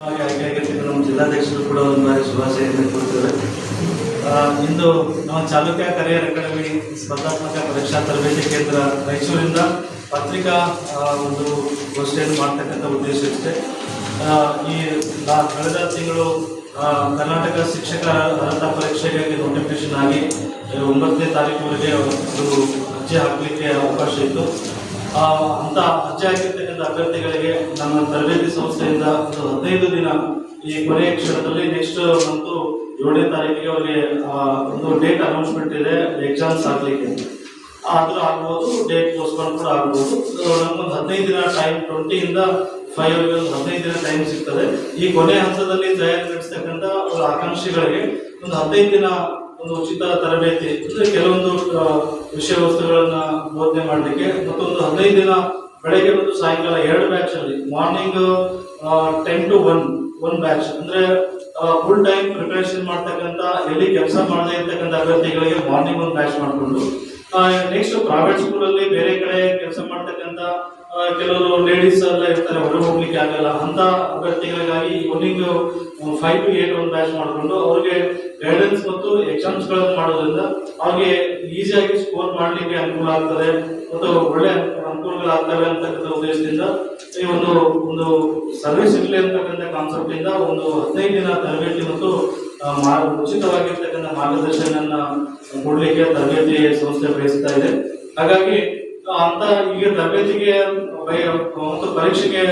ನಮ್ಮ ಜಿಲ್ಲಾಧ್ಯಕ್ಷರು ಕೂಡ ಒಂದು ಬಾರಿ ಶುಭಾಶಯವನ್ನು ಕೊಡ್ತೇವೆ. ಇಂದು ನಮ್ಮ ಚಾಲುಕ್ಯ ಕರಿಯರ್ ಅಕಾಡೆಮಿ ಸ್ಪರ್ಧಾತ್ಮಕ ಪರೀಕ್ಷಾ ತರಬೇತಿ ಕೇಂದ್ರ ರಾಯಚೂರಿಂದ ಪತ್ರಿಕಾ ಒಂದು ಗೋಷ್ಠಿಯನ್ನು ಮಾಡ್ತಕ್ಕಂಥ ಉದ್ದೇಶ ಇರುತ್ತೆ. ಈ ಕಳೆದ ತಿಂಗಳು ಕರ್ನಾಟಕ ಶಿಕ್ಷಕರ ಅರ್ಹತಾ ಪರೀಕ್ಷೆಗಾಗಿ ನೋಟಿಫಿಕೇಶನ್ ಆಗಿ 9ನೇ ತಾರೀಕುವರೆಗೆ ಒಂದು ಅರ್ಜಿ ಹಾಕಲಿಕ್ಕೆ ಅವಕಾಶ ಇತ್ತು. ಅಂತ ಅರ್ಜಿ ಹಾಕಿರ್ತಕ್ಕಂಥ ಅಭ್ಯರ್ಥಿಗಳಿಗೆ ನಮ್ಮ ತರಬೇತಿ ಸಂಸ್ಥೆಯಿಂದ ಒಂದು 15 ದಿನ ಈ ಕೊನೆಯ ಕ್ಷಣದಲ್ಲಿ ನೆಕ್ಸ್ಟ್ ಮಂತು 7ನೇ ತಾರೀಕಿಗೆ ಅವರಿಗೆ ಒಂದು ಡೇಟ್ ಅನೌನ್ಸ್ಮೆಂಟ್ ಇದೆ ಎಕ್ಸಾಮ್ಸ್ ಆಗಲಿಕ್ಕೆ. ಆದರೂ ಆಗ್ಬೋದು, ಡೇಟ್ ಪೋಸ್ಟ್ಪೋನ್ ಕೂಡ ಆಗ್ಬೋದು. ನಮಗೊಂದು 15 ದಿನ ಟೈಮ್, 20 ಇಂದ 5 ವರೆಗೆ ಒಂದು 15 ದಿನ ಟೈಮ್ ಸಿಗ್ತದೆ. ಈ ಕೊನೆಯ ಹಂತದಲ್ಲಿ ತಯಾರಿ ನಡೆಸ್ತಕ್ಕಂಥ ಆಕಾಂಕ್ಷಿಗಳಿಗೆ ಒಂದು 15 ದಿನ ಒಂದು ಉಚಿತ ತರಬೇತಿ, ಅಂದರೆ ಕೆಲವೊಂದು ವಿಷಯ ವಸ್ತುಗಳನ್ನ ಬೋಧನೆ ಮಾಡಲಿಕ್ಕೆ, ಮತ್ತೊಂದು 15 ದಿನ ಬೆಳಗ್ಗೆ ಮತ್ತು ಸಾಯಂಕಾಲ 2 ಬ್ಯಾಚ್ ಅಲ್ಲಿ, ಮಾರ್ನಿಂಗ್ 10 to 1 ಬ್ಯಾಚ್, ಅಂದ್ರೆ ಫುಲ್ ಟೈಮ್ ಪ್ರಿಪರೇಷನ್ ಮಾಡ್ತಕ್ಕಂಥ, ಎಲ್ಲಿ ಕೆಲಸ ಮಾಡದೇ ಇರ್ತಕ್ಕಂಥ ಅಭ್ಯರ್ಥಿಗಳಿಗೆ ಮಾರ್ನಿಂಗ್ 1 ಬ್ಯಾಚ್ ಮಾಡಿಕೊಂಡು, ನೆಕ್ಸ್ಟ್ ಪ್ರೈವೇಟ್ ಸ್ಕೂಲ್ ಅಲ್ಲಿ ಬೇರೆ ಕಡೆ ಕೆಲಸ ಮಾಡ್ತಕ್ಕಂಥ ಕೆಲವರು ಲೇಡೀಸ್ ಎಲ್ಲ ಇರ್ತಾರೆ, ಹೊರಗೆ ಹೋಗ್ಲಿಕ್ಕೆ ಆಗಲ್ಲ, ಅಂತ ಅಭ್ಯರ್ಥಿಗಳಿಗಾಗಿ ಈವ್ನಿಂಗ್ 5 to 8 ಒಂದು ಬ್ಯಾಚ್ ಮಾಡಿಕೊಂಡು ಅವ್ರಿಗೆ ಗೈಡೆನ್ಸ್ ಮತ್ತು ಎಕ್ಸಾಮ್ಸ್ ಗಳನ್ನು ಮಾಡೋದ್ರಿಂದ ಅವ್ರಿಗೆ ಈಸಿಯಾಗಿ ಸ್ಕೋರ್ ಮಾಡ್ಲಿಕ್ಕೆ ಅನುಕೂಲ ಆಗ್ತದೆ ಮತ್ತು ಒಳ್ಳೆ ಅನುಕೂಲಗಳಾಗ್ತವೆ ಅಂತಕ್ಕಂಥ ಉದ್ದೇಶದಿಂದ ಈ ಒಂದು ಸರ್ವಿಸ್ ಇರ್ಲಿ ಅಂತಕ್ಕಂಥ ಕಾನ್ಸೆಪ್ಟ್ ಇಂದ ಒಂದು 15 ದಿನ ತರಬೇತಿ ಮತ್ತು ಉಚಿತವಾಗಿರ್ತಕ್ಕಂಥ ಮಾರ್ಗದರ್ಶನ ಕೊಡ್ಲಿಕ್ಕೆ ತರಬೇತಿ ಸಂಸ್ಥೆ ಬಯಸ್ತಾ ಇದೆ. ಹಾಗಾಗಿ ಅಂತ ಈಗ ತರಬೇತಿಗೆ ಮತ್ತು ಪರೀಕ್ಷೆಗೆ